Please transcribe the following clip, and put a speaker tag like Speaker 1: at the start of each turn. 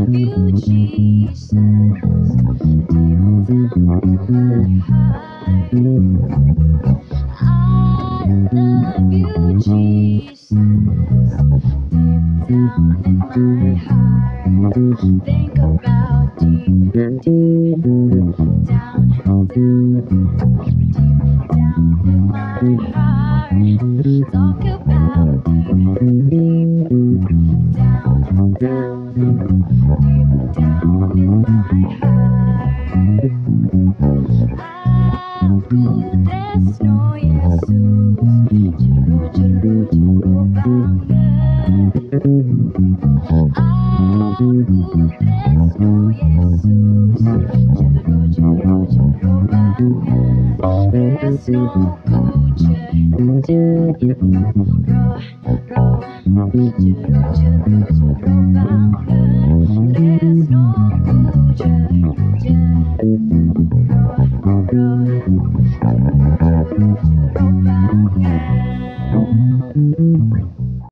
Speaker 1: love you, Jesus, deep down in my heart. I love you, Jesus, deep down in my heart. Think about deep, deep down, deep down in my heart. Talk about deep, deep down, down, deep down in my heart. Aku tresno Yesus, jero jero jero banget. Aku tresno Yesus, jero jero jero banget. Tresno ku jero jero roh roh jero jero jero banget. Tresno ku jero jero roh roh.